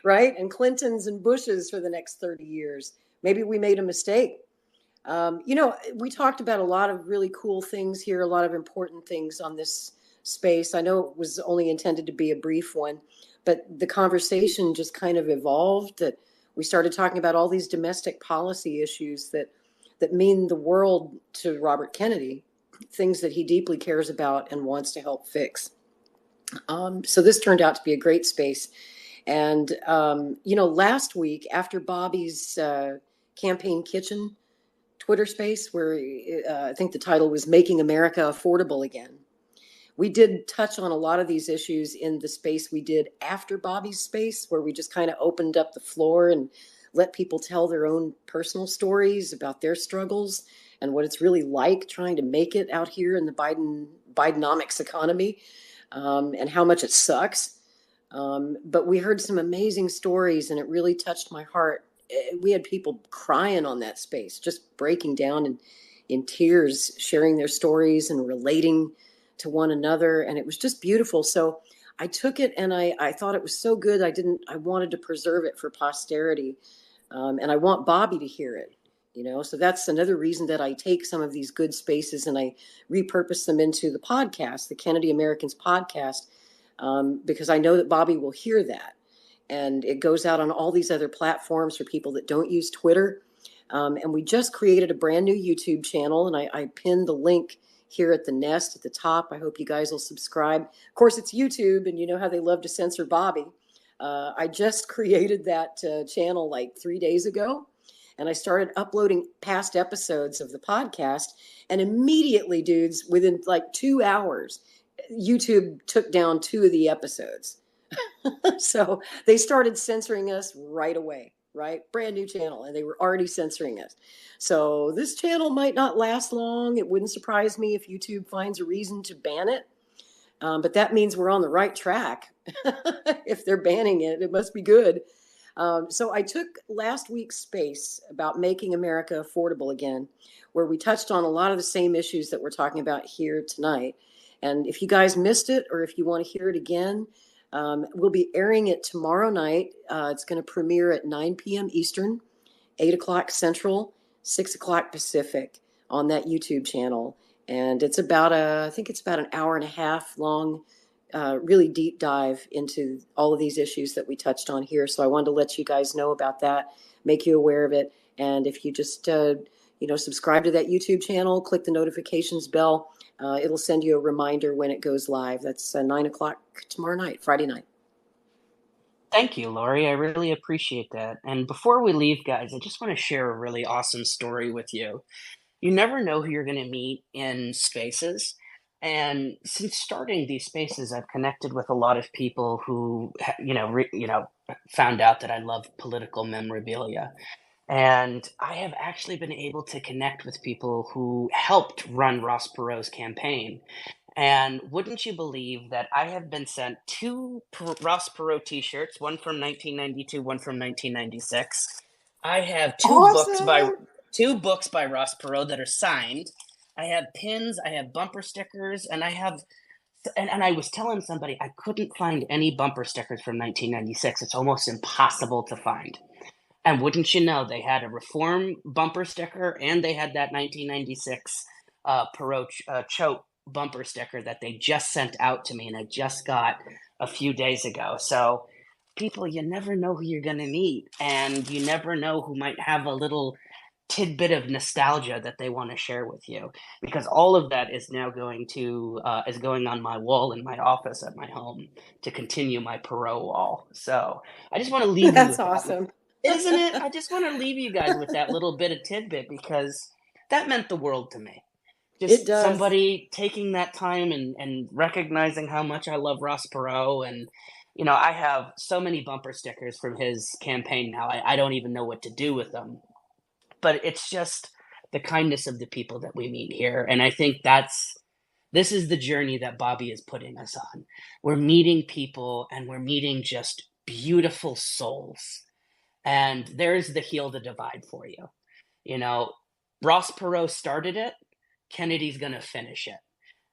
right? And Clintons and Bushes for the next 30 years. Maybe we made a mistake. We talked about a lot of really cool things here, a lot of important things on this space. I know it was only intended to be a brief one, but the conversation just kind of evolved that we started talking about all these domestic policy issues that mean the world to Robert Kennedy, things that he deeply cares about and wants to help fix. So this turned out to be a great space. And, last week after Bobby's campaign kitchen Twitter space, where I think the title was Making America Affordable Again, we did touch on a lot of these issues in the space we did after Bobby's space, where we just kind of opened up the floor and let people tell their own personal stories about their struggles and what it's really like trying to make it out here in the Bidenomics economy, and how much it sucks. But we heard some amazing stories, and it really touched my heart. We had people crying on that space, just breaking down in tears, sharing their stories and relating to one another. And it was just beautiful. So I took it and I thought it was so good. I wanted to preserve it for posterity. And I want Bobby to hear it, so that's another reason that I take some of these good spaces and I repurpose them into the podcast, the Kennedy Americans podcast, because I know that Bobby will hear that. And it goes out on all these other platforms for people that don't use Twitter. And we just created a brand new YouTube channel, and I pinned the link here at the nest at the top. I hope you guys will subscribe. Of course, it's YouTube, and you know how they love to censor Bobby. I just created that channel like 3 days ago, and I started uploading past episodes of the podcast. And immediately, dudes, within like 2 hours, YouTube took down 2 of the episodes. So they started censoring us right away, right? Brand new channel, and they were already censoring us. So this channel might not last long. It wouldn't surprise me if YouTube finds a reason to ban it. But that means we're on the right track. If they're banning it, it must be good. So I took last week's space about making America affordable again, where we touched on a lot of the same issues that we're talking about here tonight. And if you guys missed it, or if you want to hear it again, we'll be airing it tomorrow night. It's going to premiere at 9 p.m. Eastern, 8 o'clock Central, 6 o'clock Pacific on that YouTube channel. And it's I think it's about an hour and a half long, really deep dive into all of these issues that we touched on here. So I wanted to let you guys know about that, make you aware of it. And if you just, subscribe to that YouTube channel, click the notifications bell, it'll send you a reminder when it goes live. That's 9 o'clock tomorrow night, Friday night. Thank you, Lori. I really appreciate that. And before we leave, guys, I just want to share a really awesome story with you. You never know who you're going to meet in spaces. And since starting these spaces, I've connected with a lot of people who, found out that I love political memorabilia. And I have actually been able to connect with people who helped run Ross Perot's campaign. And wouldn't you believe that I have been sent two Ross Perot T-shirts, one from 1992, one from 1996. I have Awesome. two books by Ross Perot that are signed. I have pins, I have bumper stickers, and and I was telling somebody I couldn't find any bumper stickers from 1996. It's almost impossible to find. And wouldn't you know, they had a Reform bumper sticker and they had that 1996 Perot Choate bumper sticker that they just sent out to me, and I just got a few days ago. So people, you never know who you're going to meet, and you never know who might have a little tidbit of nostalgia that they want to share with you, because all of that is now going on my wall in my office at my home to continue my Perot wall. So I just want to leave you That's with that, awesome. isn't it? I just want to leave you guys with that little bit of tidbit, because that meant the world to me. It Just does. somebody taking that time and recognizing how much I love Ross Perot. And I have so many bumper stickers from his campaign now, I don't even know what to do with them. But it's just the kindness of the people that we meet here. And I think this is the journey that Bobby is putting us on. We're meeting people, and we're meeting just beautiful souls. And there's the Heal the Divide for you. Ross Perot started it. Kennedy's going to finish it.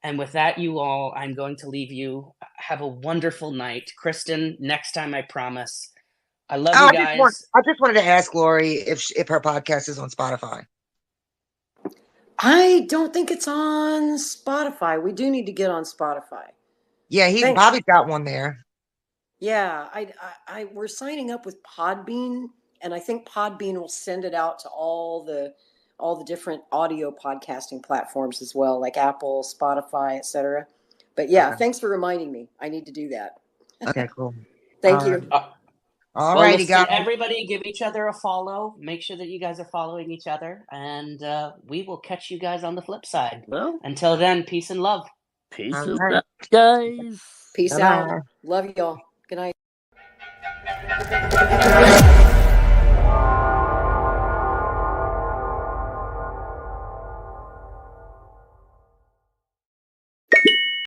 And with that, you all, I'm going to leave you. Have a wonderful night. Kristen, next time I promise. I love you guys. I just wanted to ask Lori if her podcast is on Spotify. I don't think it's on Spotify. We do need to get on Spotify. Yeah, Bobby's got one there. Yeah, we're signing up with Podbean, and I think Podbean will send it out to all the different audio podcasting platforms as well, like Apple, Spotify, etc. But yeah, Thanks for reminding me. I need to do that. Okay, cool. Thank you. All righty, guys. Everybody give each other a follow. Make sure that you guys are following each other, and we will catch you guys on the flip side. Well, until then, peace and love. Peace and love, guys. Peace out. Love y'all. Good night.